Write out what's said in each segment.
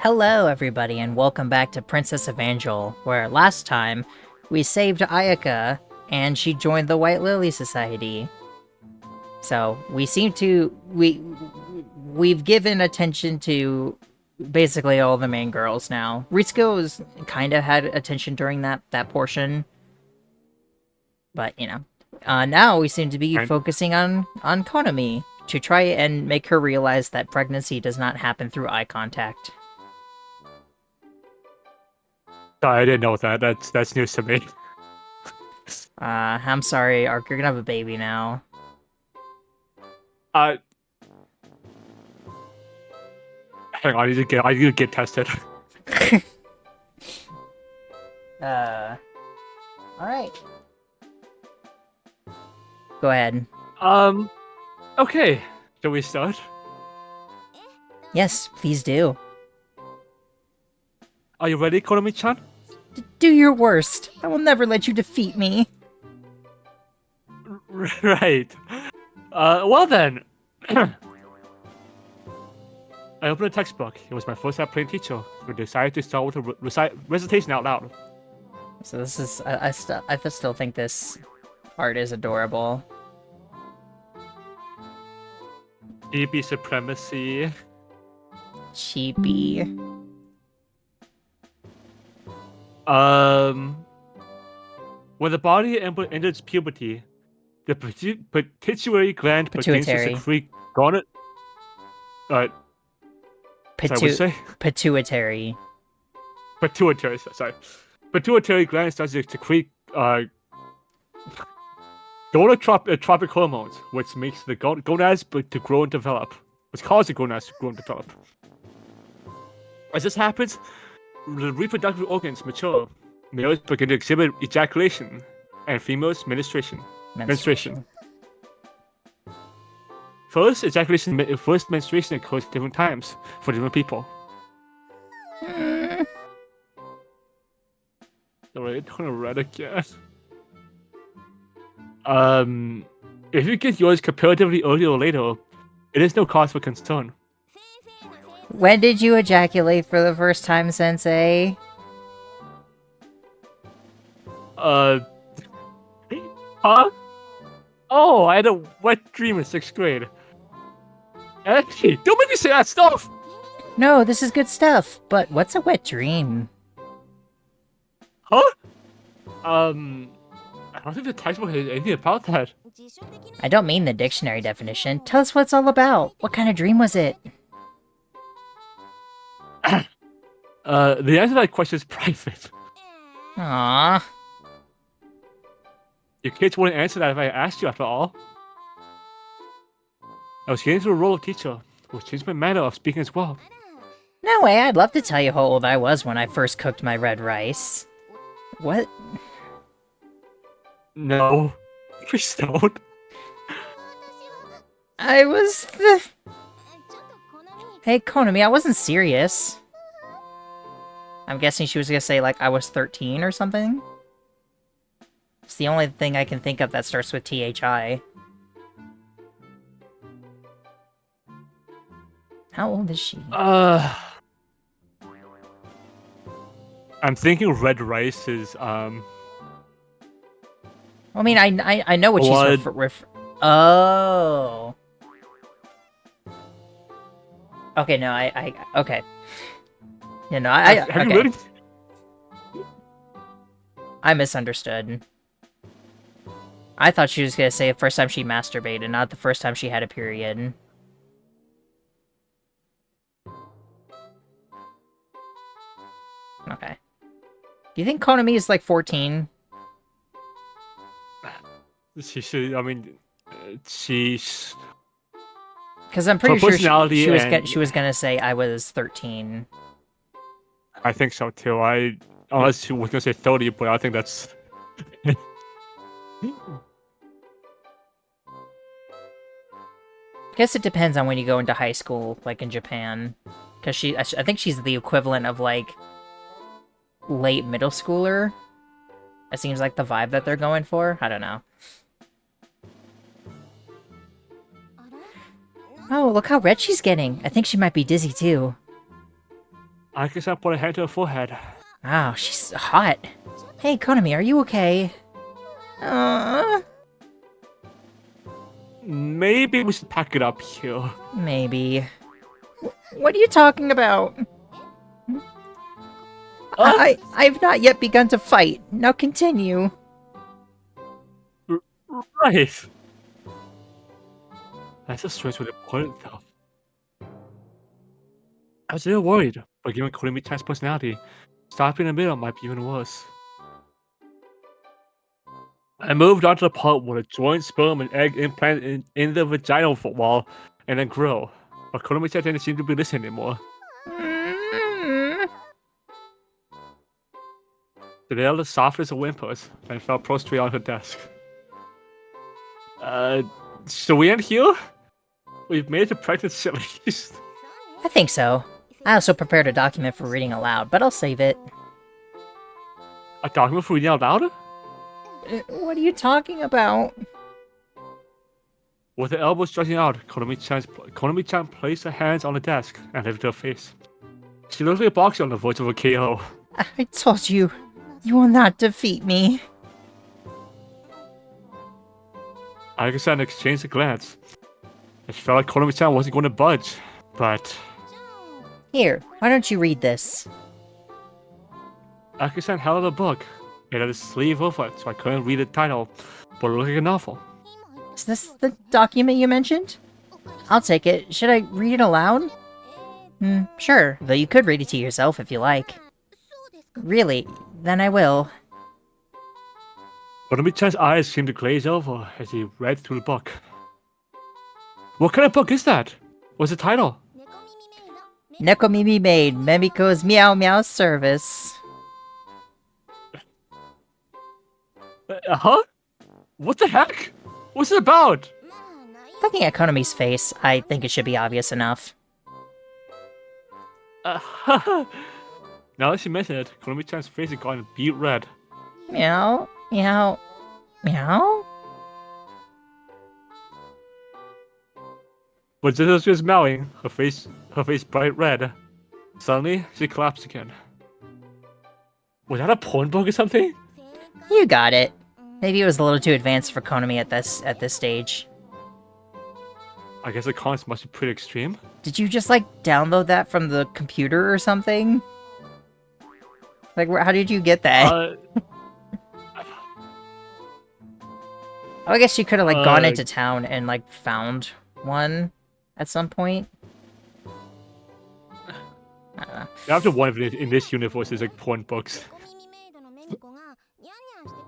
Hello, everybody, and welcome back to Princess Evangile, where last time we saved Ayaka and she joined the White Lily Society. So we've given attention to basically all the main girls now. Ritsuko's kind of had attention during that portion, but now we seem to be And focusing on Konomi to try and make her realize that pregnancy does not happen through eye contact. I didn't know that. That's news to me. I'm sorry, Ark, you're gonna have a baby now. Uh, Hang on, I need to get tested. Uh, alright. Go ahead. Um, okay. Shall we start? Yes, please do. Are you ready, Konomi-chan? Do your worst. I will never let you defeat me. Right. Well then. I opened a textbook. It was my first time playing teacher. We decided to start with a recitation out loud. So this is... I still think this art is adorable. DB supremacy. Cheapy. When the body enters puberty, the pituitary gland begins to Pituitary. secrete garnet. Sorry, what you say? Pituitary. Pituitary. Sorry, pituitary gland starts to secrete gonadotropic hormones, which makes the gonads to grow and develop, which causes the gonads to grow and develop. As this happens, the reproductive organs mature. Males begin to exhibit ejaculation, and females menstruation. First menstruation occurs at different times for different people. Alright, I'm gonna read again. If you get yours comparatively earlier or later, it is no cause for concern. When did you ejaculate for the first time, Sensei? Huh? Oh, I had a wet dream in 6th grade. Hey, don't make me say that stuff! No, this is good stuff, but what's a wet dream? Huh? I don't think the textbook has anything about that. I don't mean the dictionary definition. Tell us what it's all about. What kind of dream was it? The answer to that question is private. Aww. Your kids wouldn't answer that if I asked you after all. I was getting into the role of teacher, which changed my manner of speaking as well. No way, I'd love to tell you how old I was when I first cooked my red rice. What? No. Please don't. I was the... Hey, Konomi, I wasn't serious. I'm guessing she was gonna say, like, I was 13 or something? It's the only thing I can think of that starts with THI. How old is she? I'm thinking red rice is, I mean, I know what blood. she's Oh. Okay, no, okay. Yeah, no, Have okay. you really? I misunderstood. I thought she was gonna say the first time she masturbated, not the first time she had a period. Okay. Do you think Konomi is like 14? She should, I mean, she's... Because I'm pretty sure personality she was gonna say I was 13. I think so too. Unless she was gonna say 30, but I think that's... Guess it depends on when you go into high school, like in Japan. Because I think she's the equivalent of like late middle schooler. It seems like the vibe that they're going for. I don't know. Oh, look how red she's getting. I think she might be dizzy too. Akisa put a hand to her forehead. Wow, she's hot. Hey, Konomi, are you okay? Maybe we should pack it up here. Maybe. What are you talking about? Uh, I've not yet begun to fight. Now continue. Right. That's a strange way to put it, though. I was a little worried, but given Konami-chan's personality, stopping in the middle might be even worse. I moved on to the part where the joint sperm and egg implant in the vaginal wall and then grow. But Konami-chan didn't seem to be listening anymore. The nail as soft as a whimpers, and fell prostrate on her desk. So we end here? We've made it to pregnancy at least. I think so. I also prepared a document for reading aloud, but I'll save it. A document for reading out loud? What are you talking about? With her elbows stretching out, Konami-chan placed her hands on the desk and lifted her face. She looked like a boxer on the voice of a KO. I told you, you will not defeat me. Aika-san exchanged a glance. It felt like Konami-chan wasn't going to budge, but... Here, why don't you read this? Aika-san held out a book. It had a sleeve over it, so I couldn't read the title, but it looked like a novel. Is this the document you mentioned? I'll take it. Should I read it aloud? Sure, though you could read it to yourself if you like. Really? Then I will. Konami-chan's eyes seemed to glaze over as he read through the book. What kind of book is that? What's the title? Nekomimi Maid, Memiko's Meow Meow Service. Huh? What the heck? What's it about? Looking at Konomi's face, I think it should be obvious enough. Now that she mentioned it, Konami-chan's face had gone beet red. Meow, meow, meow? But just as she was meowing, her face bright red. Suddenly, she collapsed again. Was that a porn book or something? You got it. Maybe it was a little too advanced for Konomi at this stage. I guess the comments must be pretty extreme. Did you just, like, download that from the computer or something? Like, how did you get that? I guess you could have, like, gone into town and, like, found one at some point. I don't know. I have to wonder if in this universe there's, like, porn books.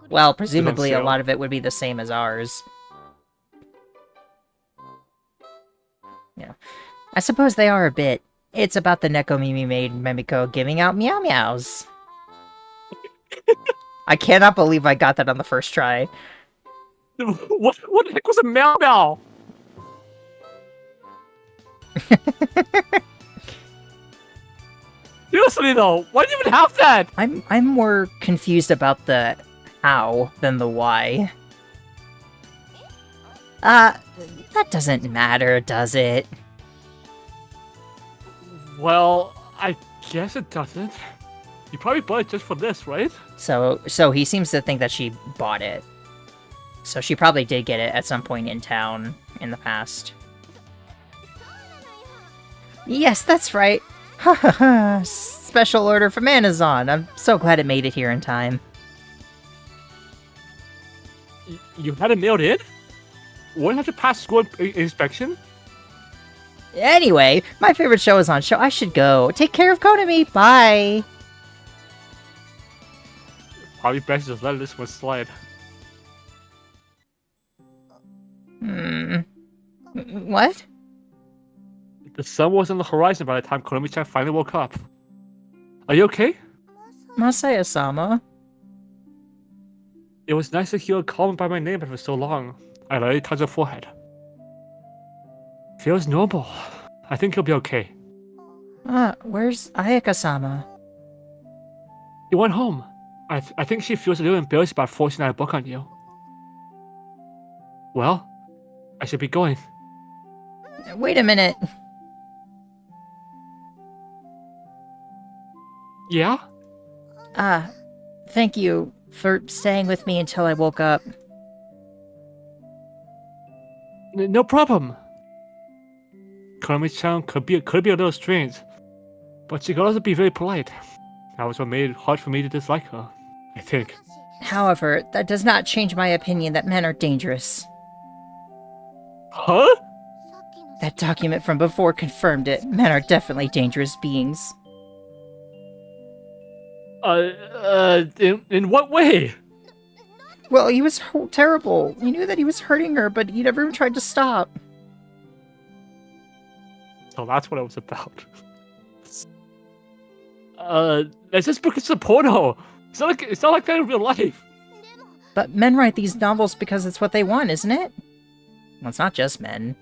Well, presumably a lot of it would be the same as ours. Yeah. I suppose they are a bit. It's about the Nekomimi maid Memiko giving out meow meows. I cannot believe I got that on the first try. What the heck was a meow meow? Seriously though, why do you even have that? I'm more confused about the how than the why. That doesn't matter, does it? Well, I guess it doesn't. You probably bought it just for this, right? So he seems to think that she bought it. So she probably did get it at some point in town in the past. Yes, that's right. Ha ha ha. Special order from Amazon. I'm so glad it made it here in time. You had it mailed in? Wouldn't have to pass school inspection? Anyway, my favorite show is on show. I should go. Take care of Konomi. Bye. Probably best just let this one slide. What? The sun was on the horizon by the time Konomi-chan finally woke up. Are you okay? Masaya-sama. It was nice to hear her call me by my name after so long. I lightly touched her forehead. Feels normal. I think he'll be okay. Where's Ayaka-sama? He went home. I think she feels a little embarrassed about forcing that book on you. Well, I should be going. Wait a minute. Yeah? Thank you for staying with me until I woke up. No problem. Konomi-chan could be a little strange, but she could also be very polite. That was what made it hard for me to dislike her, I think. However, that does not change my opinion that men are dangerous. Huh? That document from before confirmed it. Men are definitely dangerous beings. In what way? Well, he was terrible. We knew that he was hurting her, but he never even tried to stop. So that's what it was about. This book is a porno. It's not like that in real life. But men write these novels because it's what they want, isn't it? Well, it's not just men.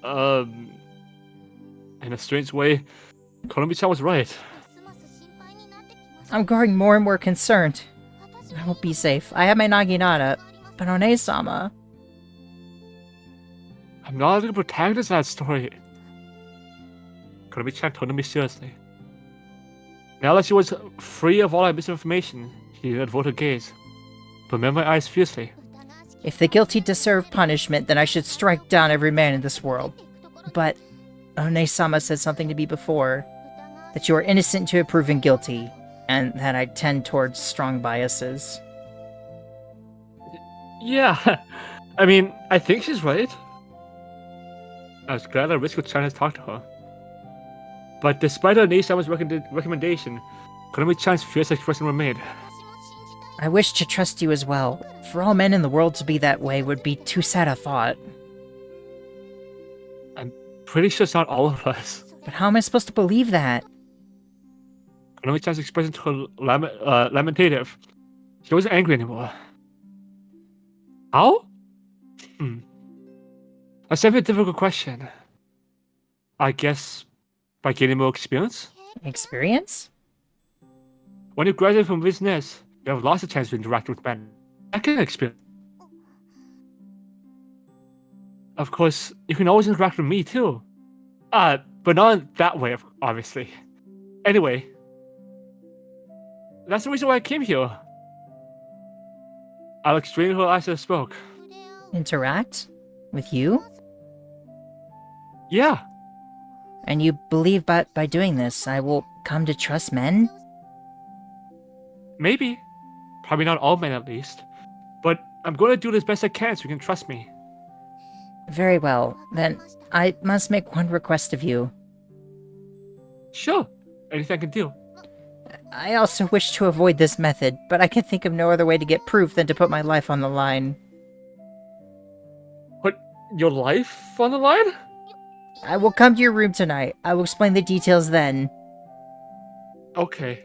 In a strange way, Konomi-chan was right. I'm growing more and more concerned. I won't be safe. I have my Naginata, but One-sama... I'm not the protagonist of that story. Konomi-chan told me seriously. Now that she was free of all that misinformation, she didn't avoid her gaze, but met my eyes fiercely. If the guilty deserve punishment, then I should strike down every man in this world. But One-sama said something to me before, that you are innocent to proven guilty, and that I tend towards strong biases. Yeah, I mean, I think she's right. I was glad I risked a chance to talk to her. But despite One-sama's recommendation, Konomi-chan's fierce expression remained. I wish to trust you as well. For all men in the world to be that way would be too sad a thought. I'm pretty sure it's not all of us. But how am I supposed to believe that? Konomi-chan's expression turned lamentative. She wasn't angry anymore. How? That's a very difficult question. I guess by gaining more experience? Experience? When you graduate from business, you have lots of chance to interact with men. I can experience. Of course, you can always interact with me too. But not in that way, obviously. Anyway, that's the reason why I came here. I looked straight into her eyes as I spoke. Interact? With you? Yeah. And you believe by doing this, I will come to trust men? Maybe. Probably not all men at least. But I'm going to do this best I can so you can trust me. Very well. Then I must make one request of you. Sure. Anything I can do. I also wish to avoid this method, but I can think of no other way to get proof than to put my life on the line. Put your life on the line? I will come to your room tonight. I will explain the details then. Okay.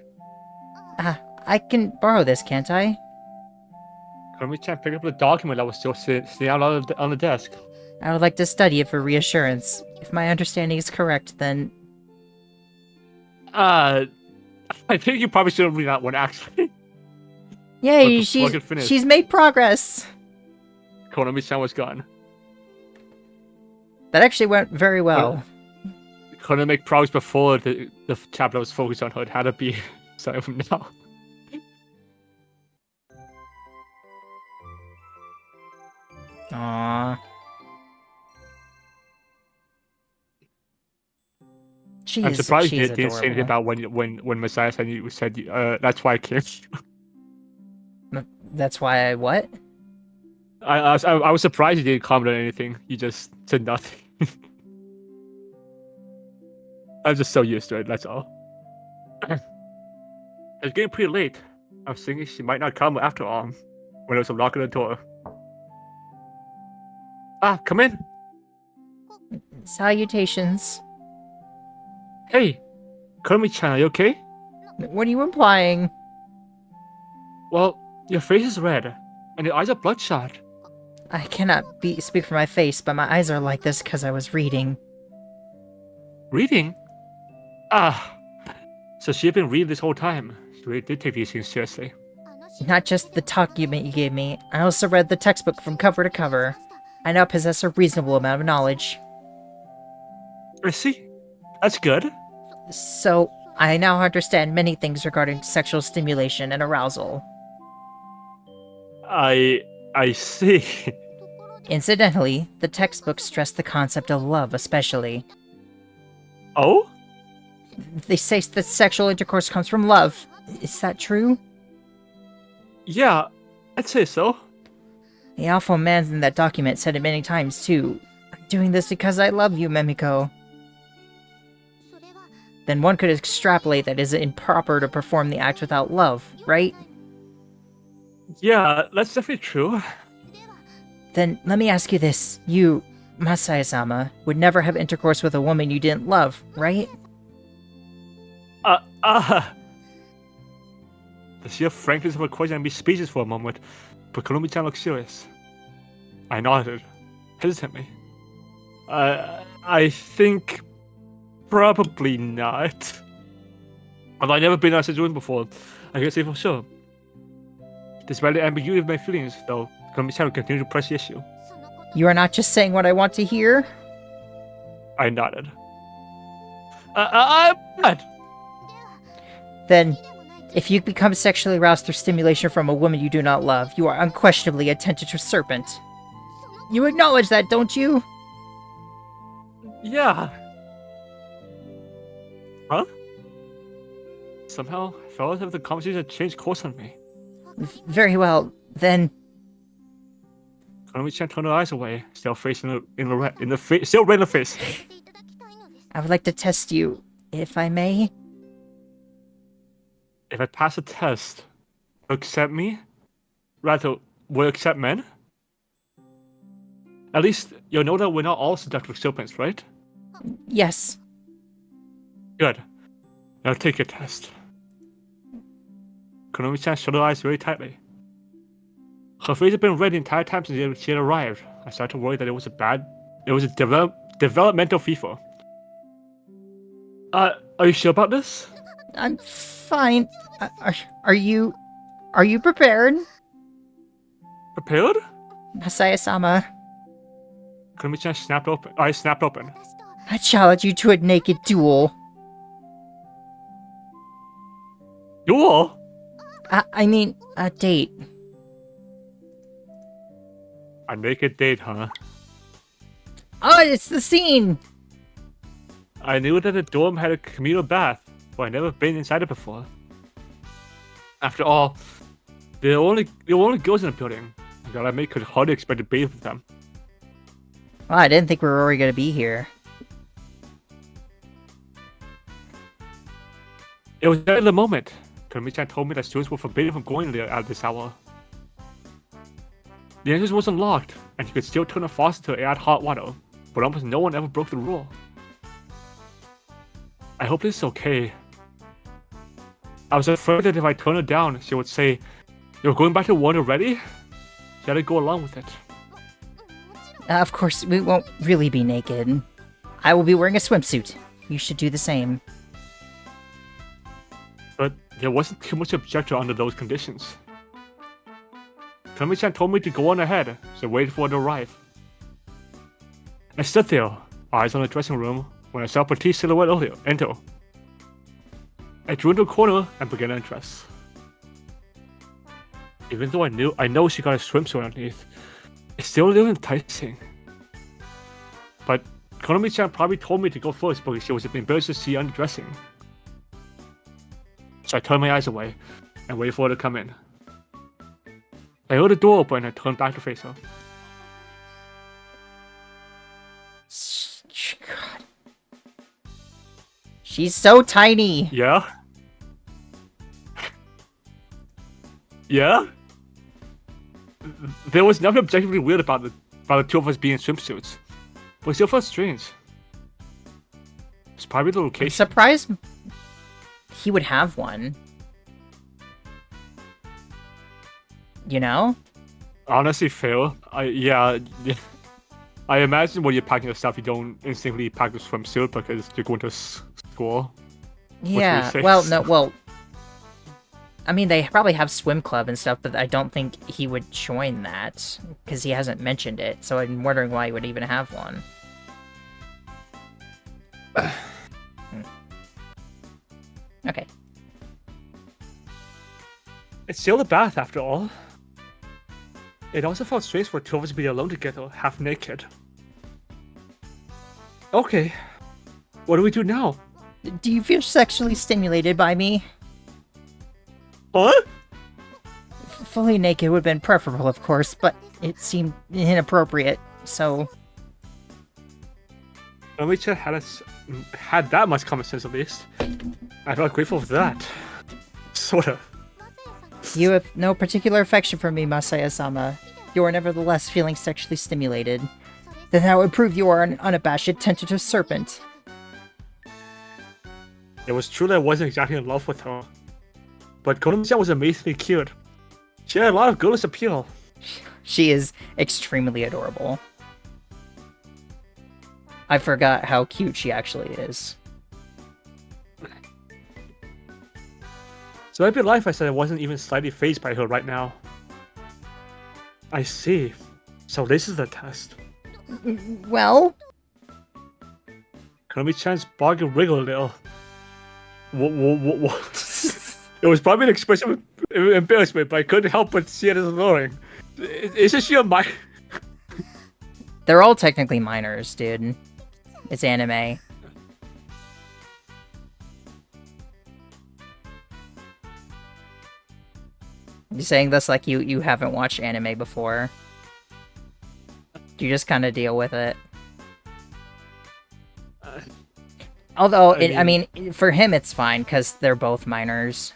I can borrow this, can't I? Konomi-chan picked up the document that was still sitting out on the desk. I would like to study it for reassurance. If my understanding is correct, then... I think you probably should read that one, actually. Yay, she's made progress! Konomi-chan was gone. That actually went very well. Couldn't make progress before the chapter was focused on her. It had to be starting from now. Aww. I'm surprised you she's didn't say anything adorable. about when Messiah said that's why I came. That's why I what? I was surprised you didn't comment on anything. You just said nothing. I'm just so used to it. That's all. It's getting pretty late. I was thinking she might not come after all. When there was a knock on the door. Come in. Salutations. Hey, Konomi-chan, are you okay? What are you implying? Well, your face is red, and your eyes are bloodshot. I cannot speak for my face, but my eyes are like this because I was reading. Reading? So she had been reading this whole time. She really did take these things seriously. Not just the document you gave me, I also read the textbook from cover to cover. I now possess a reasonable amount of knowledge. I see. That's good. So, I now understand many things regarding sexual stimulation and arousal. I see. Incidentally, the textbooks stress the concept of love especially. Oh? They say that sexual intercourse comes from love. Is that true? Yeah, I'd say so. The alpha man in that document said it many times, too. I'm doing this because I love you, Memiko. Then one could extrapolate that it is improper to perform the act without love, right? Yeah, that's definitely true. Then let me ask you this. You, Masaya-sama, would never have intercourse with a woman you didn't love, right? The sheer frankness of her question made me speechless for a moment, but Konomi-chan looked serious. I nodded, hesitantly. I think probably not. Although I've never been in that situation before, I can say for sure. Despite the ambiguity of my feelings, though, Konomi-chan will continue to press the issue. You are not just saying what I want to hear? I nodded. I'm not. Then, if you become sexually aroused through stimulation from a woman you do not love, you are unquestionably a tentative serpent. You acknowledge that, don't you? Yeah. Huh? Somehow, I felt as if the conversation had changed course on me. Very well, then... Konomi-chan turned her eyes away, still facing in the face, still red in the face. I would like to test you, if I may. If I pass the test, will accept me? Rather, will accept men? At least, you'll know that we're not all seductive serpents, right? Yes. Good. Now take your test. Konomi-chan shut her eyes very tightly. Her face had been red the entire time since she had arrived. I started to worry that it was a developmental fever. Are you sure about this? I'm fine. Are you prepared? Prepared? Masaya-sama, Konomi-chan eyes snapped open. I challenge you to a naked duel. Duel? I mean, a date. A naked date, huh? Oh, it's the scene! I knew that the dorm had a communal bath, but I'd never been inside it before. After all, there were only girls in the building. A girl I made could hardly expect to bathe with them. Well, I didn't think we were already gonna be here. It was at the moment. Konomi-chan told me that students were forbidden from going there at this hour. The entrance wasn't locked, and you could still turn the faucet to add hot water, but almost no one ever broke the rule. I hope this is okay. I was afraid that if I turned her down, she would say, "You're going back to one already?" She had to go along with it. Of course, we won't really be naked. I will be wearing a swimsuit. You should do the same. But there wasn't too much objection under those conditions. Konomi-chan told me to go on ahead, so I waited for her to arrive. I stood there, eyes on the dressing room, when I saw a petite silhouette enter. I drew into a corner and began to undress. Even though I know she got a swimsuit underneath, it's still a little enticing. But Konomi-chan probably told me to go first because she was embarrassed to see undressing. So I turned my eyes away and waited for her to come in. I heard the door open and I turned back to face her. God. She's so tiny. Yeah? Yeah? There was nothing objectively weird about the two of us being in swimsuits, but it still felt strange. It's probably the I'm location. surprised he would have one. You know? Honestly, fair. I imagine when you're packing your stuff, you don't instantly pack the swimsuit because you're going to school. Yeah, well, no, well... I mean, they probably have swim club and stuff, but I don't think he would join that, because he hasn't mentioned it, so I'm wondering why he would even have one. Okay. It's still a bath after all. It also felt strange for two of us to be alone together, half naked. Okay. What do we do now? Do you feel sexually stimulated by me? Huh? Fully naked would have been preferable, of course, but it seemed inappropriate, so... Konomi-chan had that much common sense at least. I felt grateful for that. Sort of. You have no particular affection for me, Masaya-sama. You are nevertheless feeling sexually stimulated. Then that would prove you are an unabashed tentative serpent. It was true that I wasn't exactly in love with her. But Konomi-chan was amazingly cute. She had a lot of girlish appeal. She is extremely adorable. I forgot how cute she actually is. So I'd be lying if I said I wasn't even slightly fazed by her right now. I see. So this is the test. Well? Konomi-chan's bargain wriggled a little. What? It was probably an expression of embarrassment, but I couldn't help but see it as alluring. Isn't she a minor? They're all technically minors, dude. It's anime. You saying this like you haven't watched anime before? You just kind of deal with it. Although, I mean, for him it's fine, because they're both minors.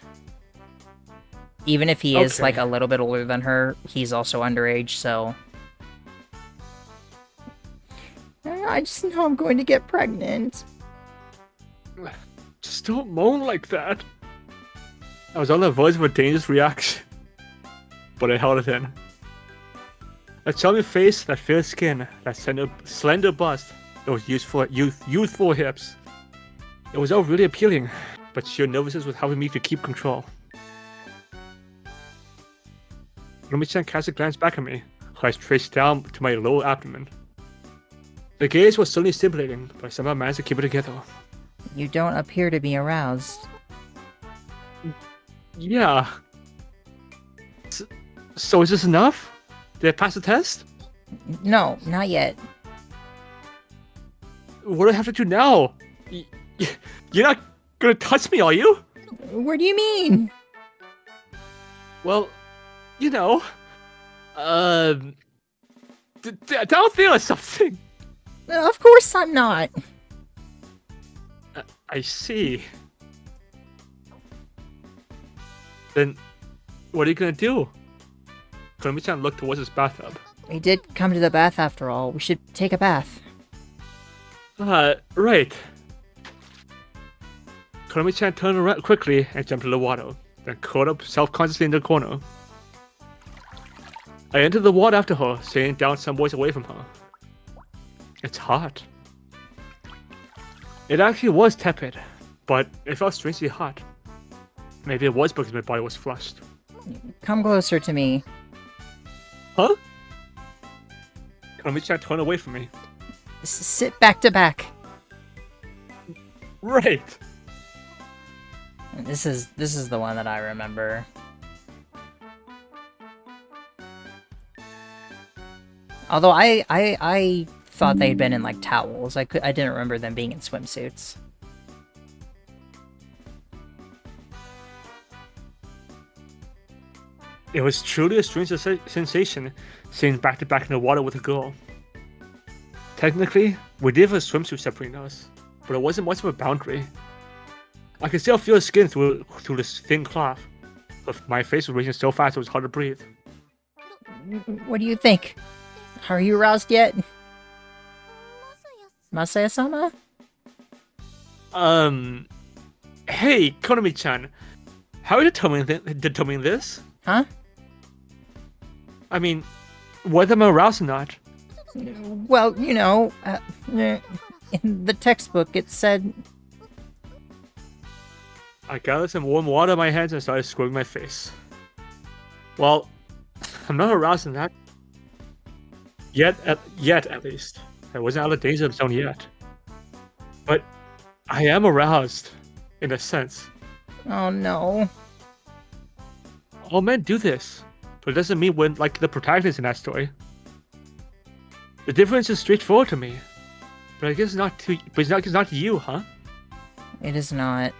Even if he is, like, a little bit older than her, he's also underage, so... I just know I'm going to get pregnant. Just don't moan like that. I was on the verge of a dangerous reaction, but I held it in. That charming face, that fair skin, that slender bust, those youthful hips. It was all really appealing, but sheer nervousness was helping me to keep control. Konomi-chan cast a glance back at me, her eyes traced down to my lower abdomen. The gaze was suddenly stimulating, but I somehow managed to keep it together. You don't appear to be aroused. Yeah. So is this enough? Did I pass the test? No, not yet. What do I have to do now? You're not gonna touch me, are you? What do you mean? Well, you know, down there or something. Of course I'm not. I see. Then, what are you gonna do? Konomi-chan looked towards his bathtub. We did come to the bath after all. We should take a bath. Right. Konomi-chan turned around quickly and jumped into the water, then curled up self-consciously in the corner. I entered the water after her, staying down some ways away from her. It's hot. It actually was tepid, but it felt strangely hot. Maybe it was because my body was flushed. Come closer to me. Huh? Konomi-chan turned away from me. Sit back to back. Right. This is the one that I remember. Although I thought they'd been in like towels. I didn't remember them being in swimsuits. It was truly a strange sensation, sitting back to back in the water with a girl. Technically, we did have a swimsuit separating us, but it wasn't much of a boundary. I could still feel her skin through this thin cloth, but my face was raging so fast it was hard to breathe. What do you think? Are you aroused yet? Masaya-sama? Hey, Konomi-chan, how are you determining this? Huh? I mean, whether I'm aroused or not. Well, you know, in the textbook it said... I gathered some warm water in my hands and started scrubbing my face. Well, I'm not aroused in that. Yet at least. I wasn't out of the danger zone yet. But I am aroused, in a sense. Oh no. All men do this, but it doesn't mean we're like the protagonist in that story. The difference is straightforward to me, but I guess not to. But it's not to you, huh? It is not.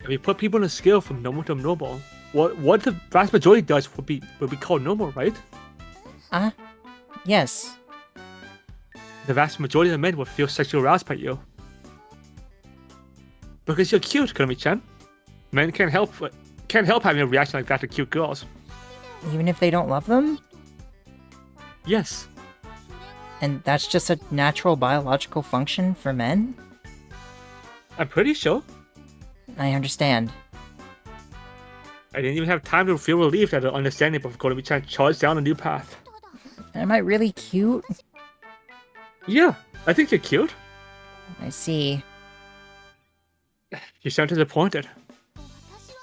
If we put people on a scale from normal to abnormal, what the vast majority does would be called normal, right? Yes. The vast majority of men would feel sexually aroused by you. Because you're cute, Konomi-chan. Men can't help having a reaction like that to cute girls. Even if they don't love them? Yes. And that's just a natural biological function for men? I'm pretty sure. I understand. I didn't even have time to feel relieved at the understanding of Konomi-chan charged down a new path. Am I really cute? Yeah, I think you're cute. I see. You sound disappointed.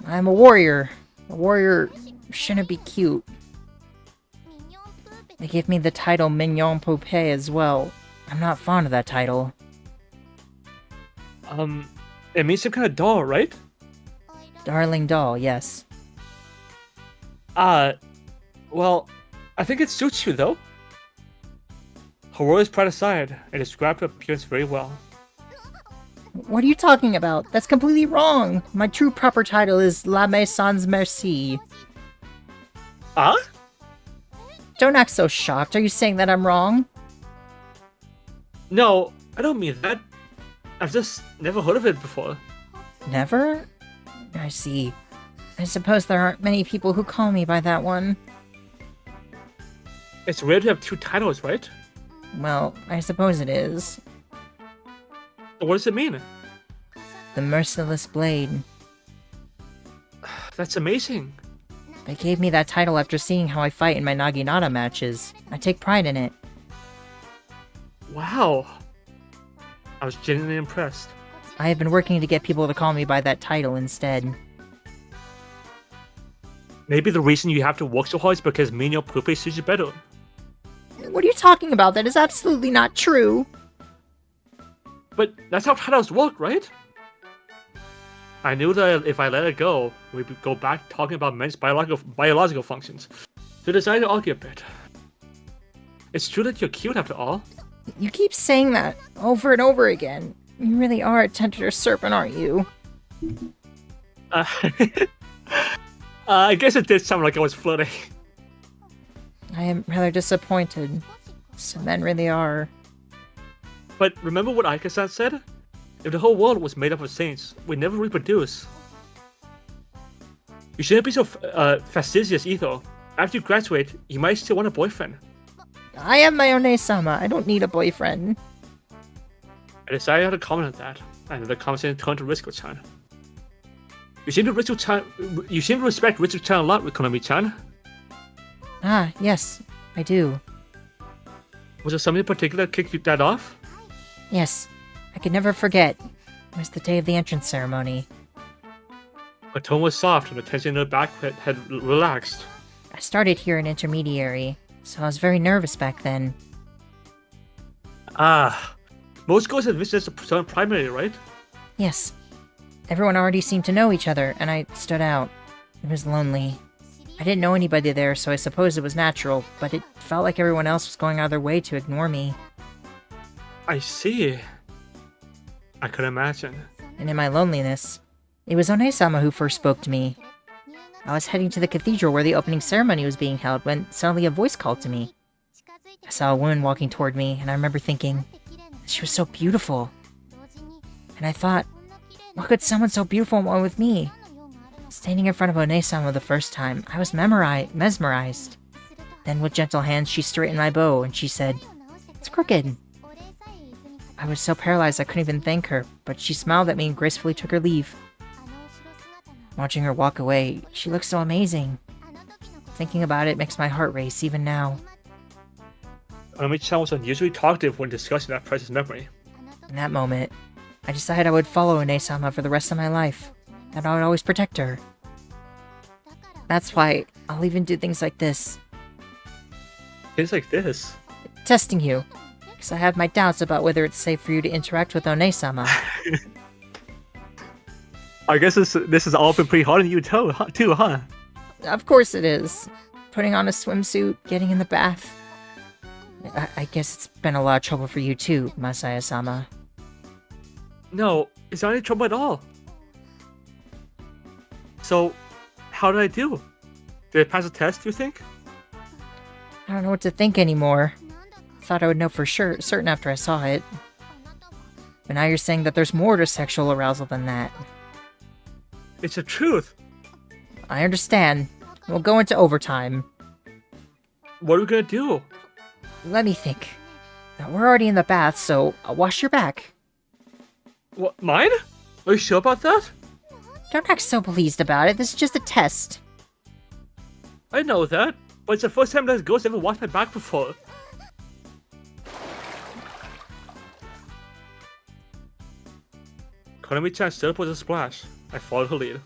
I'm a warrior. A warrior shouldn't be cute. They gave me the title Mignon Poupée as well. I'm not fond of that title. It means some kind of doll, right? Darling doll, yes. Well, I think it suits you, though. Horror's pride aside, it describes her appearance very well. What are you talking about? That's completely wrong! My true proper title is La Maison's Merci. Don't act so shocked. Are you saying that I'm wrong? No, I don't mean that. I've just never heard of it before. Never? I see. I suppose there aren't many people who call me by that one. It's rare to have two titles, right? Well, I suppose it is. What does it mean? The Merciless Blade. That's amazing. They gave me that title after seeing how I fight in my Naginata matches. I take pride in it. Wow. I was genuinely impressed. I have been working to get people to call me by that title instead. Maybe the reason you have to work so hard is because Mignon Poupée suits you better. What are you talking about? That is absolutely not true. But that's how titles work, right? I knew that if I let it go, we'd go back talking about men's biological functions. So I decided to argue a bit. It's true that you're cute after all. You keep saying that over and over again. You really are a tentator serpent, aren't you? I guess it did sound like I was flirting. I am rather disappointed. Some men really are. But remember what Aika-san said? If the whole world was made up of saints, we'd never reproduce. You shouldn't be so fastidious either. After you graduate, you might still want a boyfriend. I have my own sama. I don't need a boyfriend. I decided to comment on that, and the conversation turned to Ritsuko-chan. You seem to respect Ritsuko-chan a lot with Konomi-chan. Ah, yes, I do. Was there something in particular that kicked that off? Yes, I could never forget. It was the day of the entrance ceremony. Her tone was soft and the tension in her back had relaxed. I started here in intermediary, so I was very nervous back then. Most girls have visitors to start primary, right? Yes. Everyone already seemed to know each other, and I stood out. It was lonely. I didn't know anybody there, so I suppose it was natural, but it felt like everyone else was going out of their way to ignore me. I see. I could imagine. And in my loneliness, it was One-sama who first spoke to me. I was heading to the cathedral where the opening ceremony was being held when suddenly a voice called to me. I saw a woman walking toward me, and I remember thinking, she was so beautiful. And I thought, what could someone so beautiful want with me? Standing in front of One-sama the first time, I was mesmerized. Then with gentle hands, she straightened my bow, and she said, "It's crooked." I was so paralyzed I couldn't even thank her, but she smiled at me and gracefully took her leave. Watching her walk away, she looked so amazing. Thinking about it makes my heart race even now. Konomi-chan was unusually talkative when discussing that precious memory. In that moment, I decided I would follow One-sama for the rest of my life, and I would always protect her. That's why I'll even do things like this. Things like this? Testing you, because I have my doubts about whether it's safe for you to interact with One-sama. I guess this has all been pretty hard on you too, huh? Of course it is. Putting on a swimsuit, getting in the bath. I guess it's been a lot of trouble for you too, Masaya-sama. No, it's not any trouble at all. So, how did I do? Did I pass the test, do you think? I don't know what to think anymore. Thought I would know for certain after I saw it. But now you're saying that there's more to sexual arousal than that. It's the truth. I understand. We'll go into overtime. What are we gonna do? Let me think. Now, we're already in the bath, so I'll wash your back. What, mine? Are you sure about that? Don't act so pleased about it. This is just a test. I know that, but it's the first time that a ghost ever washed my back before. Konomi-chan stood up with a splash. I followed her lead.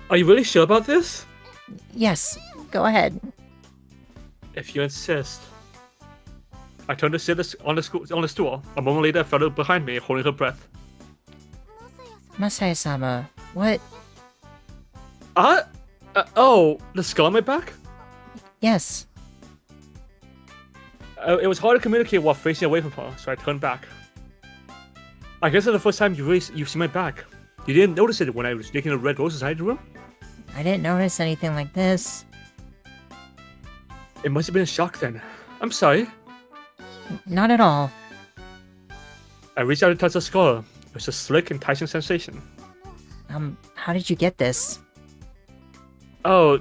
Are you really sure about this? Yes, go ahead. If you insist. I turned to sit on the stool. A moment later, I felt her behind me, holding her breath. Masaya-sama, what? Oh, the skull on my back? Yes. It was hard to communicate while facing away from her, so I turned back. I guess it's the first time you've seen my back. You didn't notice it when I was making the red roses inside the room? I didn't notice anything like this. It must have been a shock then. I'm sorry. Not at all. I reached out to touch the skull. It was a slick, enticing sensation. How did you get this? Oh,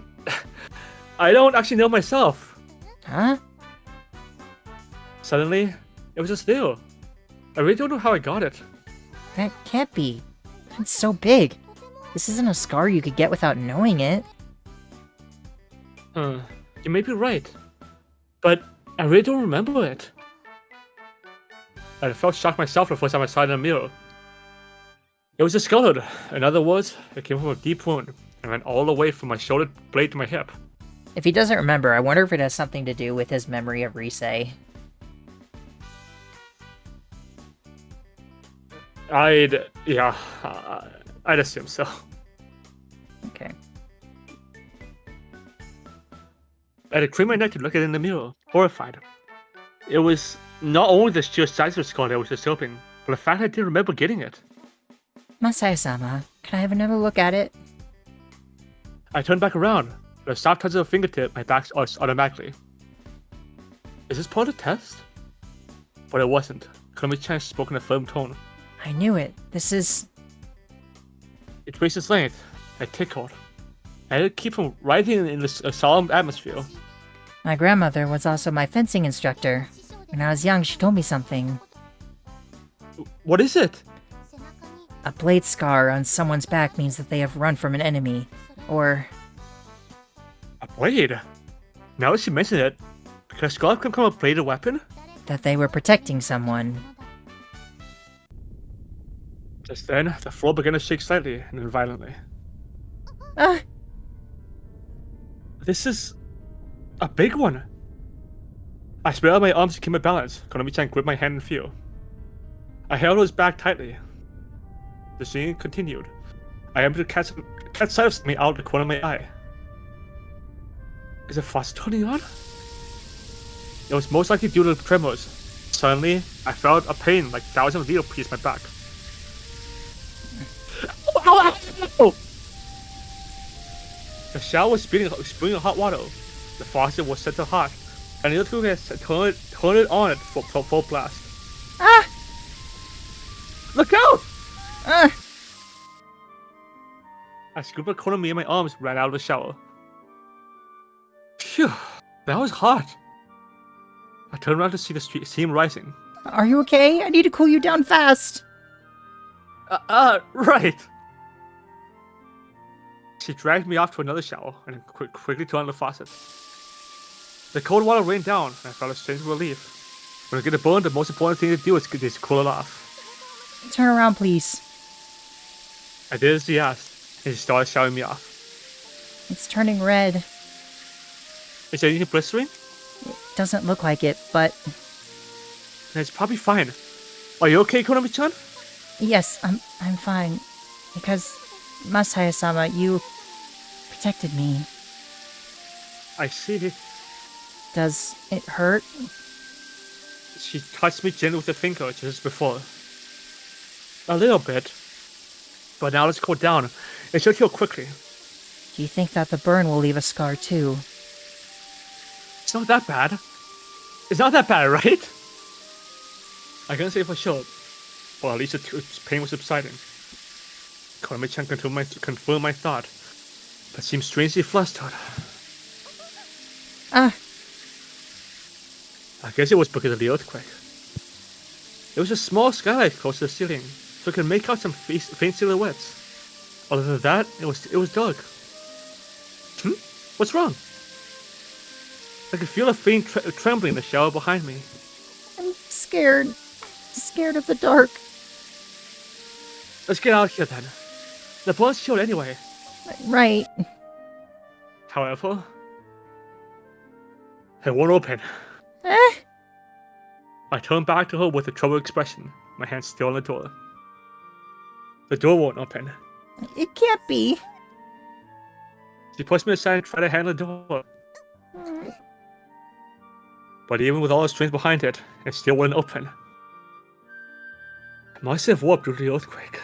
I don't actually know myself. Huh? Suddenly, it was just there. I really don't know how I got it. That can't be. It's so big. This isn't a scar you could get without knowing it. You may be right. But I really don't remember it. I felt shocked myself the first time I saw it in the mirror. It was discolored. In other words, it came from a deep wound and went all the way from my shoulder blade to my hip. If he doesn't remember, I wonder if it has something to do with his memory of Risei. I'd assume so. Okay. I had to crane my neck to look at it in the mirror, horrified. It was not only the sheer size of the skull that was disturbing, but the fact I didn't remember getting it. Masaya-sama, can I have another look at it? I turned back around. With a soft touch of the fingertip, my back arched automatically. Is this part of the test? But it wasn't. Konomi-chan spoke in a firm tone. I knew it. This is... It reached its length. I tickled. I had to keep from writhing in this solemn atmosphere. My grandmother was also my fencing instructor. When I was young, she told me something. What is it? A blade scar on someone's back means that they have run from an enemy. Or... A blade? Now that she mentioned it, could a skull come from a bladed weapon? that they were protecting someone. Just then, the floor began to shake slightly and then violently. Ah! This is... a big one. I spread out my arms to keep my balance. Konomi-chan gripped my hand in fear. I held his back tightly. The scene continued. I am to catch sight of something out of the corner of my eye. Is the faucet turning on? It was most likely due to the tremors. Suddenly, I felt a pain like thousands of needles pierced my back. Ow! The shower was spewing hot water. The faucet was set to hot, and the other two had turned it on at full blast. Ah! Look out! Ah! I scooped a Konomi in my arms and ran out of the shower. Phew, that was hot. I turned around to see the steam rising. Are you okay? I need to cool you down fast. Right. She dragged me off to another shower and quickly turned on the faucet. The cold water rained down, and I felt a strange relief. When I get a burn, the most important thing to do is just cool it off. Turn around, please. I did as she asked, and she started showering me off. It's turning red. Is there anything blistering? It doesn't look like it, but... Then it's probably fine. Are you okay, Konomi-chan? Yes, I'm fine. Because, Masaya-sama, you protected me. I see. Does it hurt? She touched me gently with her finger just as before. A little bit. But now let's cool down. It should heal quickly. Do you think that the burn will leave a scar too? It's not that bad. It's not that bad, right? I can't say for sure. Well, at least its pain was subsiding. Konomi-chan confirmed my thought, but seemed strangely flustered. Ah, I guess it was because of the earthquake. There was a small skylight close to the ceiling, so I could make out some faint silhouettes. Other than that, it was dark. What's wrong? I could feel a faint trembling in the shower behind me. I'm scared. Scared of the dark. Let's get out of here then. The blood's chilled anyway. Right. However, it won't open. Eh? I turned back to her with a troubled expression, my hand still on the door. The door won't open. It can't be. She pushed me aside and tried to handle the door. But even with all the strength behind it, it still wouldn't open. It must have warped due to the earthquake.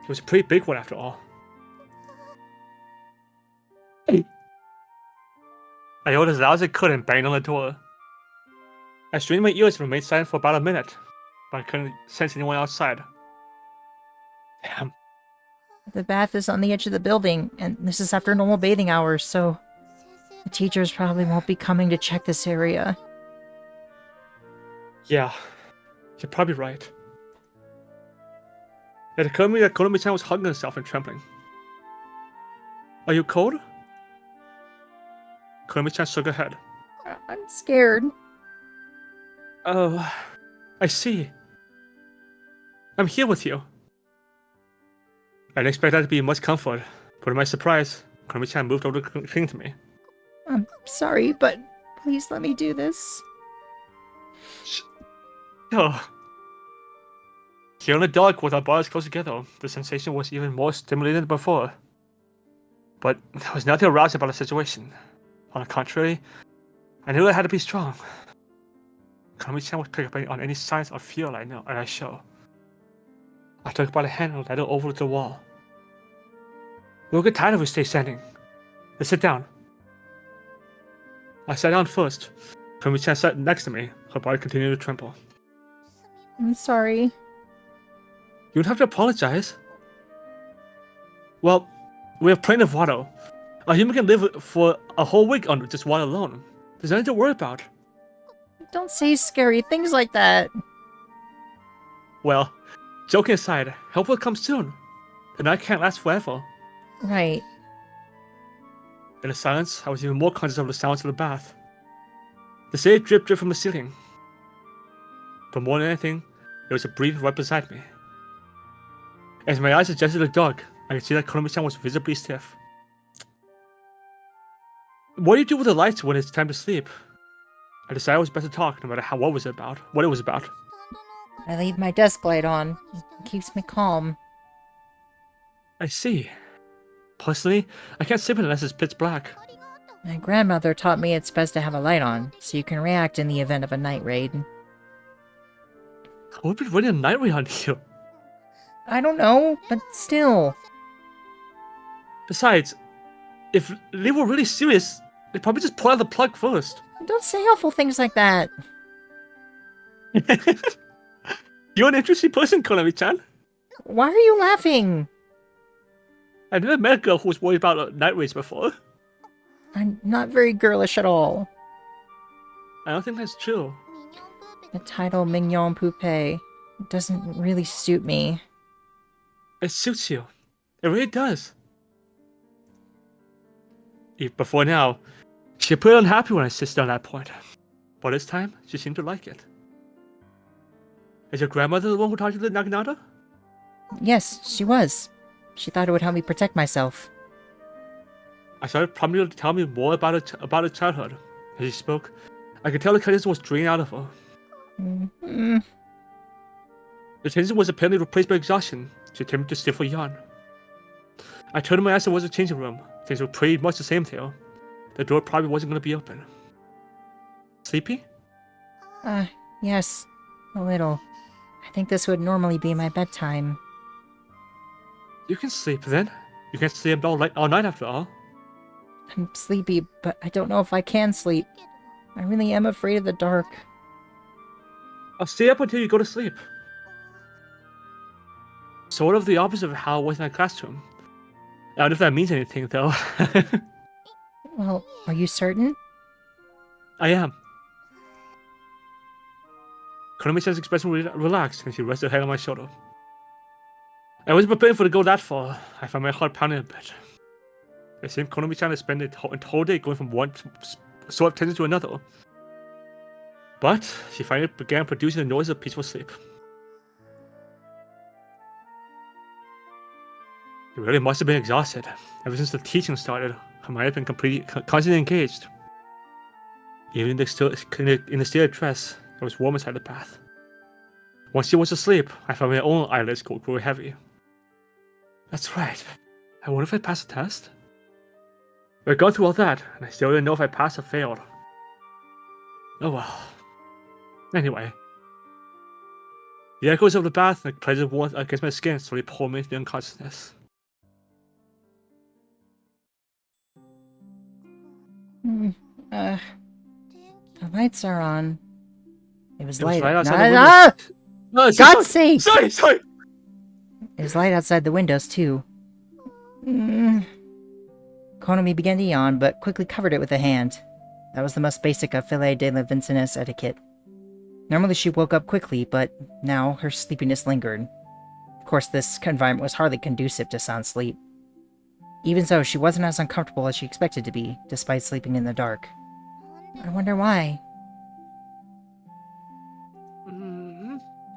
It was a pretty big one after all. I yelled as loud as I could and banged on the door. I strained my ears and remained silent for about a minute, but I couldn't sense anyone outside. Damn. The bath is on the edge of the building, and this is after normal bathing hours, so the teachers probably won't be coming to check this area. Yeah, you're probably right. It occurred to me that Konomi-chan was hugging herself and trembling. Are you cold? Konomi-chan shook her head. I'm scared. Oh, I see. I'm here with you. I didn't expect that to be much comfort, but to my surprise, Konomi-chan moved over to cling to me. I'm sorry, but please let me do this. Oh. Here in the dark with our bodies close together, the sensation was even more stimulating than before. But there was nothing aroused about the situation. On the contrary, I knew I had to be strong. Konomi-chan would pick up on any signs of fear I show. I took her by the hand and led her over to the wall. We'll get tired if we stay standing. Let's sit down. I sat down first. Konomi-chan sat next to me, her body continued to tremble. I'm sorry. You don't have to apologize. Well, we have plenty of water. A human can live for a whole week on just water alone. There's nothing to worry about. Don't say scary things like that. Well, joking aside, help will come soon. The night can't last forever. Right. In the silence, I was even more conscious of the sounds of the bath. The steady drip from the ceiling. But more than anything, there was a breeze right beside me. As my eyes adjusted to the dark, I could see that Konomi-chan was visibly stiff. What do you do with the lights when it's time to sleep? I decided it was best to talk, no matter what it was about. I leave my desk light on. It keeps me calm. I see. Personally, I can't sleep unless it's pitch black. My grandmother taught me it's best to have a light on, so you can react in the event of a night raid. Who would be running a night raid on you? I don't know, but still. Besides, if they were really serious, they'd probably just pull out the plug first. Don't say awful things like that. You're an interesting person, Konomi-chan. Why are you laughing? I never met a girl who was worried about night raids before. I'm not very girlish at all. I don't think that's true. The title Mignon Poupée doesn't really suit me. It suits you. It really does. Before now, she appeared unhappy when I insisted on that point. But this time, she seemed to like it. Is your grandmother the one who taught you the naginata? Yes, she was. She thought it would help me protect myself. I started prompting her to tell me more about her childhood. As she spoke, I could tell the kindness was draining out of her. The tension was apparently replaced by exhaustion. She attempted to stifle a yawn. I turned my eyes towards the changing room. Things were pretty much the same tale. The door probably wasn't going to be open. Sleepy? Yes. A little. I think this would normally be my bedtime. You can sleep then. You can't stay up all night after all. I'm sleepy, but I don't know if I can sleep. I really am afraid of the dark. I'll stay up until you go to sleep. Sort of the opposite of how it was in our classroom. I don't know if that means anything, though. Well, are you certain? I am. Konomi-san's expression relaxed, and she rested her head on my shoulder. I wasn't prepared for it to go that far. I found my heart pounding a bit. It seemed Konomi-san had spent the whole day going from one sort of tension to another. But she finally began producing the noise of peaceful sleep. She really must have been exhausted. Ever since the teaching started, her mind had been constantly engaged. Even in the state of dress, it was warm inside the bath. Once she was asleep, I found my own eyelids grew heavy. That's right. I wonder if I passed the test? I got through all that, and I still didn't know if I passed or failed. Oh well. Anyway. The echoes of the bath and the pleasant warmth against my skin slowly pulled me into unconsciousness. The lights are on. It was light. God's sake! Sorry! It was light outside the windows, too. Konomi began to yawn, but quickly covered it with a hand. That was the most basic of Filet de la Vincennes etiquette. Normally she woke up quickly, but now her sleepiness lingered. Of course, this environment was hardly conducive to sound sleep. Even so, she wasn't as uncomfortable as she expected to be, despite sleeping in the dark. I wonder why.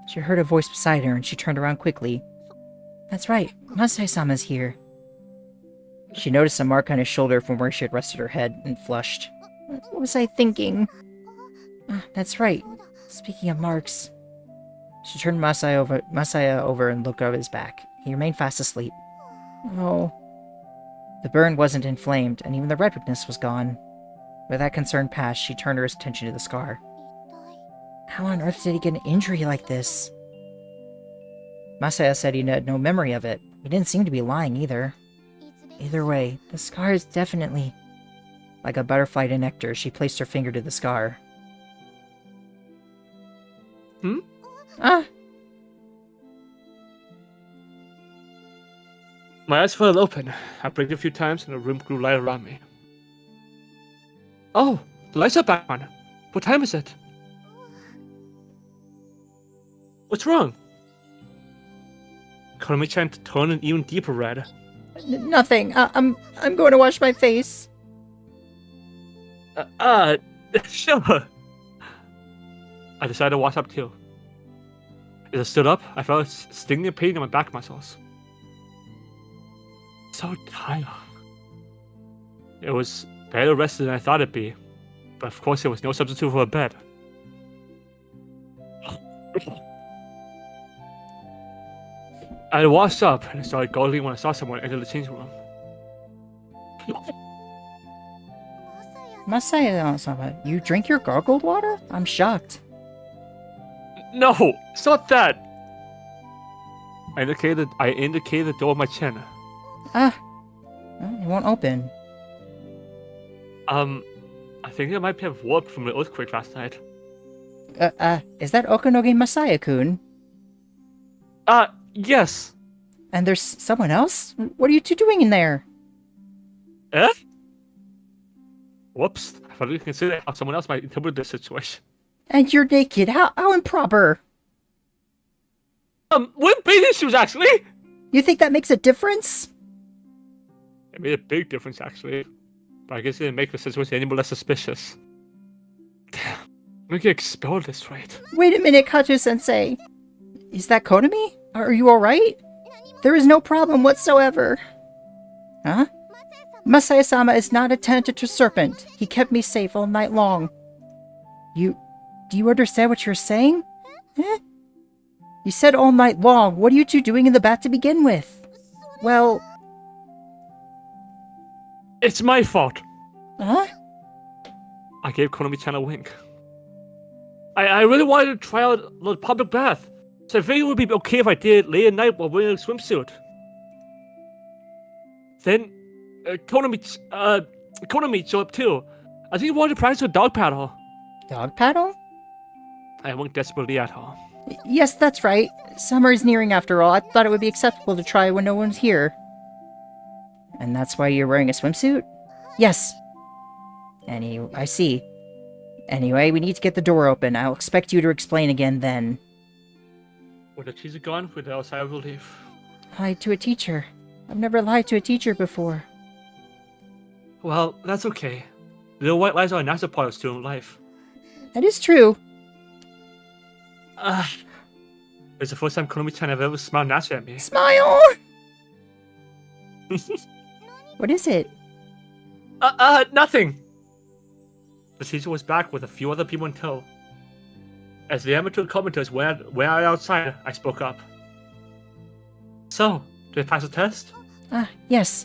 She heard a voice beside her, and she turned around quickly. That's right, Masai-sama's here. She noticed a mark on his shoulder from where she had rested her head, and flushed. What was I thinking? That's right. Speaking of marks... She turned Masaya over and looked over his back. He remained fast asleep. Oh. The burn wasn't inflamed, and even the redness was gone. With that concern past, she turned her attention to the scar. How on earth did he get an injury like this? Masaya said he had no memory of it. He didn't seem to be lying either. Either way, the scar is definitely... Like a butterfly to nectar, she placed her finger to the scar. My eyes fell open. I blinked a few times and the room grew light around me. Oh, the lights are back on. What time is it? What's wrong? Konomi-chan turned an even deeper red. Nothing. I'm going to wash my face. Sure. I decided to wash up too. As I stood up, I felt a stinging pain in my back muscles. So tired. It was better rested than I thought it'd be, but of course there was no substitute for a bed. I washed up and I started gargling when I saw someone enter the changing room. Masaya-sama, you drink your gargled water? I'm shocked. No, it's not that. I indicated the door with my chin. Well, it won't open. I think it might have warped from the earthquake last night. Is that Okanoge Masaya-kun? Yes. And there's someone else? What are you two doing in there? Whoops. I thought you consider how someone else might interpret this situation. And you're naked. How improper. With bathing shoes, actually. You think that makes a difference? It made a big difference, actually. But I guess it didn't make the situation any more less suspicious. Damn. I'm gonna get expelled at this rate. Wait a minute, Kato-sensei. Is that Konomi? Are you alright? There is no problem whatsoever. Huh? Masaya-sama is not a tentative serpent. He kept me safe all night long. Do you understand what you're saying? You said all night long. What are you two doing in the bath to begin with? Well... It's my fault. Huh? I gave Konomi-chan a wink. I really wanted to try out the public bath. So I figured it would be okay if I did it late at night while wearing a swimsuit. Then, Konomi showed up too. I think he wanted to practice a dog paddle. Dog paddle? I winked desperately at her. Yes, that's right. Summer is nearing after all. I thought it would be acceptable to try when no one's here. And that's why you're wearing a swimsuit? Yes. I see. Anyway, we need to get the door open. I'll expect you to explain again then. With the teacher gone, without a sigh of relief. Lied to a teacher. I've never lied to a teacher before. Well, that's okay. Little white lies are a natural part of student life. That is true. It's the first time Konomi-chan have ever smiled naturally at me. Smile! What is it? Nothing! The teacher was back with a few other people in tow. As the amateur commenters went outside, I spoke up. So, did I pass the test? Yes.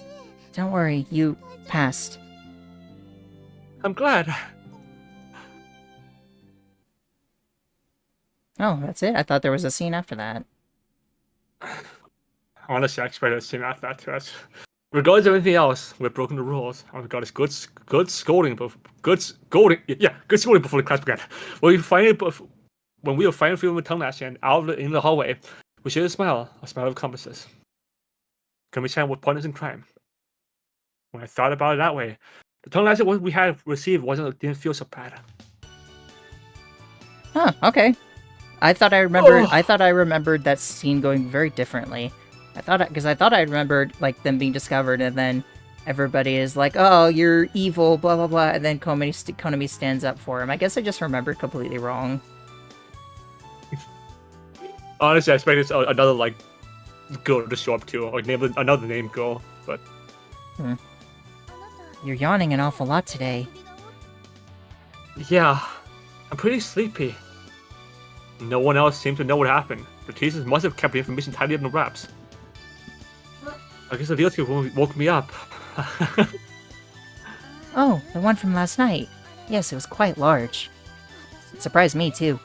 Don't worry, you passed. I'm glad. Oh, that's it? I thought there was a scene after that. Honestly, I expected a scene after that test. Regardless of anything else, we've broken the rules. I got us good scolding before the class began. When we were finally feeling the tongue lashing out in the hallway, we shared a smile of accomplices. Konomi-chan with partners in crime. When I thought about it that way, the tongue lashing we had received didn't feel so bad. Huh, okay. I thought I remembered that scene going very differently. I thought I remembered like them being discovered, and then everybody is like, "Oh, you're evil," blah blah blah, and then Konomi stands up for him. I guess I just remembered completely wrong. Honestly, I expected another like girl to show up too, or another named girl, but. You're yawning an awful lot today. Yeah, I'm pretty sleepy. No one else seemed to know what happened. The teachers must have kept the information tightly under wraps. I guess the real teacher woke me up. Oh, the one from last night. Yes, it was quite large. It surprised me, too.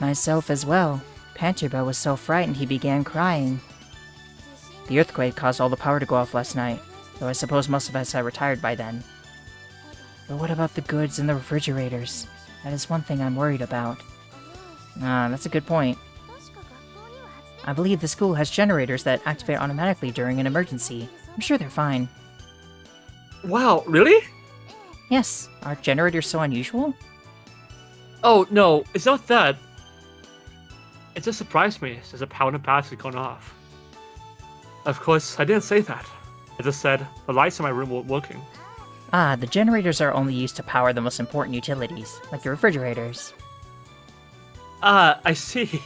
Myself as well. Pancherba was so frightened he began crying. The earthquake caused all the power to go off last night, though I suppose most of us had retired by then. But what about the goods in the refrigerators? That is one thing I'm worried about. That's a good point. I believe the school has generators that activate automatically during an emergency. I'm sure they're fine. Wow, really? Yes, are generators so unusual? Oh, no, it's not that. It just surprised me as the power in the past had gone off. Of course, I didn't say that. I just said the lights in my room weren't working. The generators are only used to power the most important utilities, like the refrigerators. I see.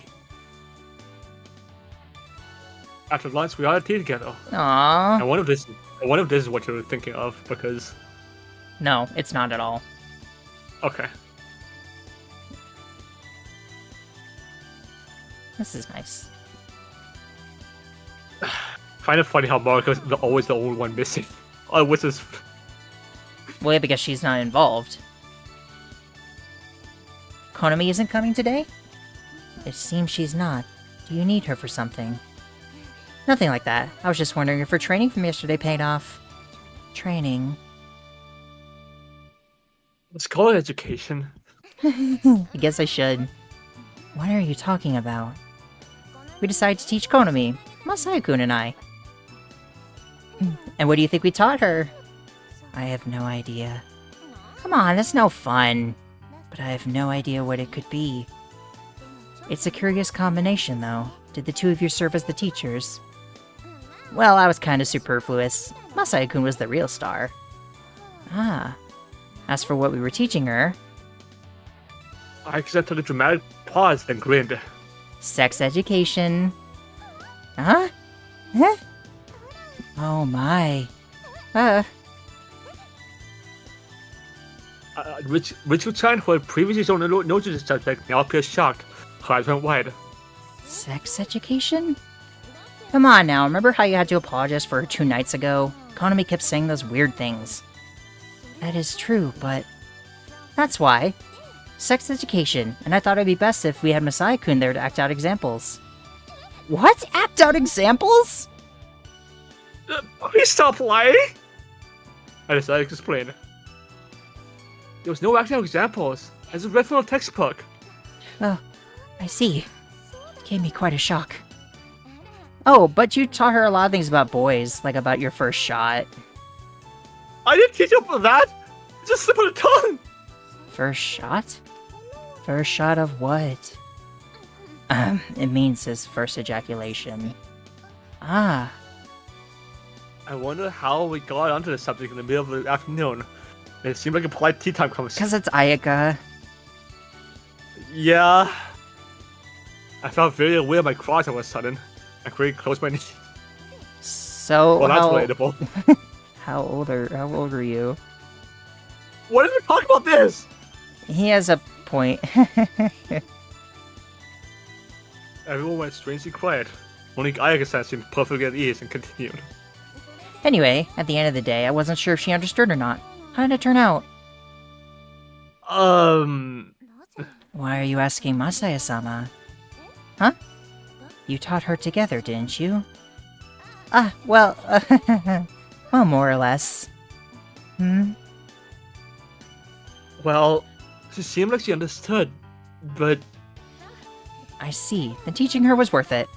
After lunch, we had tea together. Aww. And one of this is what you were thinking of, because... No, it's not at all. Okay. This is nice. Find it funny how Mariko's always the only one missing. Oh, which is... Well, yeah, because she's not involved. Konomi isn't coming today? It seems she's not. Do you need her for something? Nothing like that. I was just wondering if her training from yesterday paid off. Training? Let's call it education. I guess I should. What are you talking about? We decided to teach Konomi, Masaya-kun and I. And what do you think we taught her? I have no idea. Come on, it's no fun. But I have no idea what it could be. It's a curious combination, though. Did the two of you serve as the teachers? Well, I was kind of superfluous. Masaya-kun was the real star. As for what we were teaching her... I accepted a dramatic pause, then grinned. Sex education. Huh? Huh? Oh my. Richard-chan, who had previously shown no interest in the subject, now appears shocked. Her eyes went wide. Sex education? Come on now, remember how you had to apologize for her 2 nights ago? Konomi kept saying those weird things. That is true, but... That's why. Sex education, and I thought it'd be best if we had Masaya-kun there to act out examples. What? Act out examples? Please stop lying! I decided to explain. There was no actual examples. As a read from a textbook. Oh, I see. It gave me quite a shock. Oh, but you taught her a lot of things about boys, like about your first shot. I didn't teach you for that! It's just slip of the tongue! First shot? First shot of what? It means his first ejaculation. Ah. I wonder how we got onto the subject in the middle of the afternoon. It seemed like a polite tea time conversation. Because it's Ayaka. Yeah. I felt very aware of my crotch all of a sudden. I quickly closed my knees. So, well, that's relatable. How old are you? What did we talk about this? He has a point. Everyone went strangely quiet. Only Ayaka-san seemed perfectly at ease and continued. Anyway, at the end of the day, I wasn't sure if she understood or not. How did it turn out? Why are you asking Masaya-sama? Huh? You taught her together, didn't you? Well, well, more or less. Well, she seemed like she understood, but... I see. Then teaching her was worth it.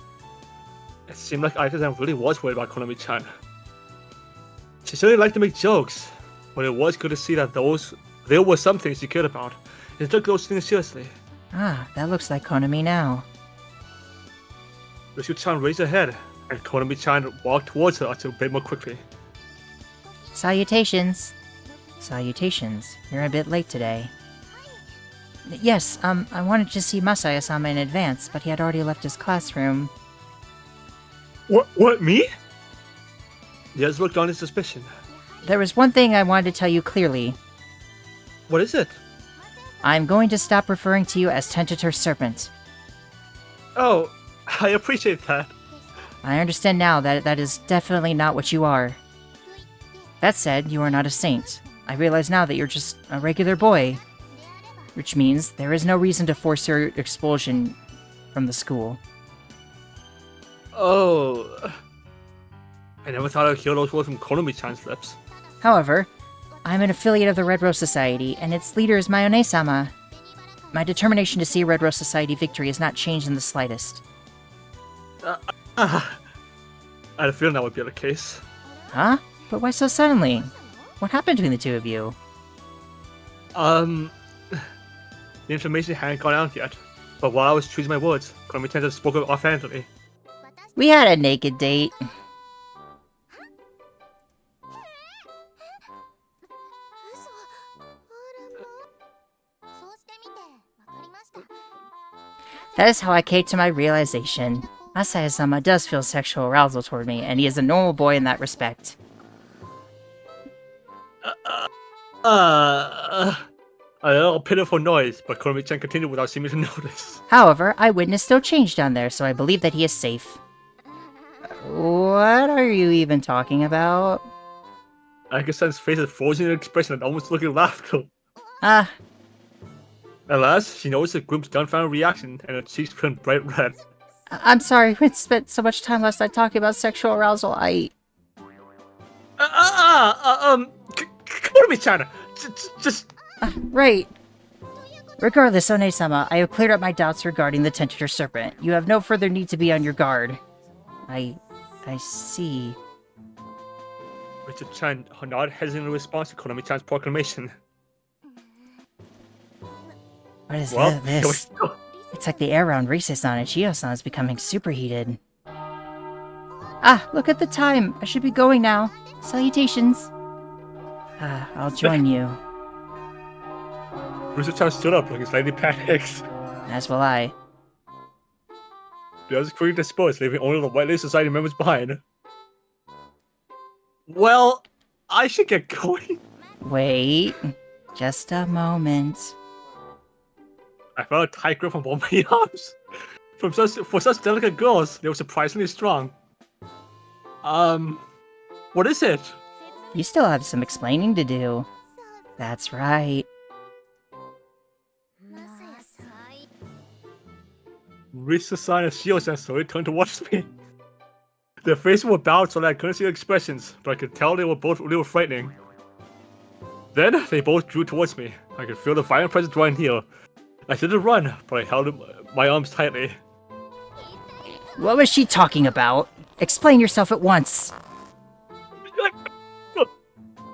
It seemed like Ayaka-san really was worried about Konomi-chan. She certainly liked to make jokes, but it was good to see that there were some things she cared about, and took those things seriously. Ah, that looks like Konomi now. Rishu-chan raised her head, and Konomi-chan walked towards her a bit more quickly. Salutations. Salutations. You're a bit late today. Yes, I wanted to see Masaya-sama in advance, but he had already left his classroom. What, me? He has looked on in suspicion. There was one thing I wanted to tell you clearly. What is it? I'm going to stop referring to you as Tentator Serpent. Oh, I appreciate that. I understand now that that is definitely not what you are. That said, you are not a saint. I realize now that you're just a regular boy. Which means there is no reason to force your expulsion from the school. Oh... I never thought I'd hear those words from Konomi-chan's lips. However, I'm an affiliate of the Red Rose Society, and its leader is Mayone-sama. My determination to see Red Rose Society victory has not changed in the slightest. I had a feeling that would be the case. Huh? But why so suddenly? What happened between the two of you? The information hadn't gone out yet, but while I was choosing my words, Konomi-chan spoke up offhandedly. We had a naked date. That is how I came to my realization. Masaya-sama does feel sexual arousal toward me, and he is a normal boy in that respect. A little pitiful noise, but Konomi-chan continued without seeming to notice. However, I witnessed no change down there, so I believe that he is safe. What are you even talking about? Ayaka-san's face is frozen in an expression that almost looking laughter. Ah. At last, she noticed the group's dumbfounded reaction, and her cheeks turned bright red. I'm sorry, we spent so much time last night talking about sexual arousal, Konomi-chan! Just... Right. Regardless, One-sama, I have cleared up my doubts regarding the Tentator Serpent. You have no further need to be on your guard. I see. Richard-chan nodded hesitantly in response to Konomi-chan's proclamation. What is this? It's like the air around Rise-san and Chiyo-san is becoming superheated. Ah, look at the time. I should be going now. Salutations. I'll join you. Richard-chan stood up looking slightly panicked. As will I. The others quickly dispersed, leaving only the White Lady Society members behind. Well, I should get going. Wait. Just a moment. I felt a tight grip on both my arms. For such delicate girls, they were surprisingly strong. What is it? You still have some explaining to do. That's right. Reached the sign of shield sensor, it turned towards me. Their faces were bowed so that I couldn't see their expressions, but I could tell they were both a little frightening. Then, they both drew towards me. I could feel the violent presence drawing near. I didn't run, but I held my arms tightly. What was she talking about? Explain yourself at once.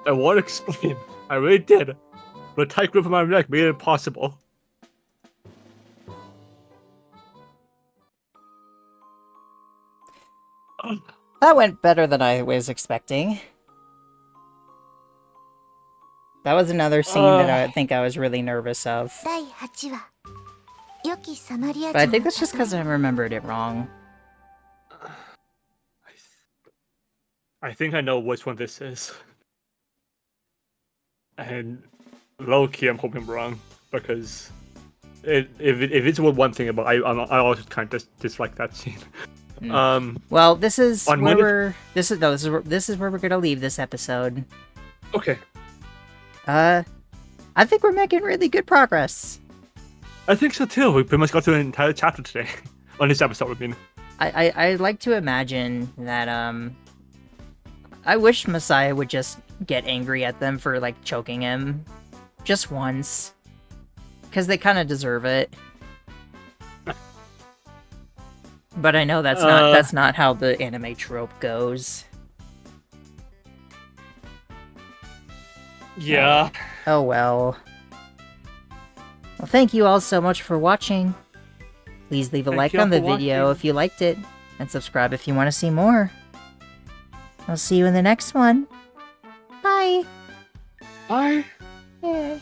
I want to explain. I really did. But a tight grip on my neck made it impossible. That went better than I was expecting. That was another scene that I think I was really nervous of. But I think that's just because I remembered it wrong. I think I know which one this is. And low-key, I'm hoping I'm wrong. Because if it's one thing about I also kind of dislike that scene. Well, this is where this is where we're gonna leave this episode. Okay. I think we're making really good progress. I think so too. We pretty much got through an entire chapter today. On this episode, I mean. I like to imagine that I wish Messiah would just get angry at them for like choking him just once. Because they kind of deserve it. But I know that's not how the anime trope goes. Yeah. Oh well. Well, thank you all so much for watching. Please leave a like on the video if you liked it, and subscribe if you want to see more. I'll see you in the next one. Bye! Bye! Yeah.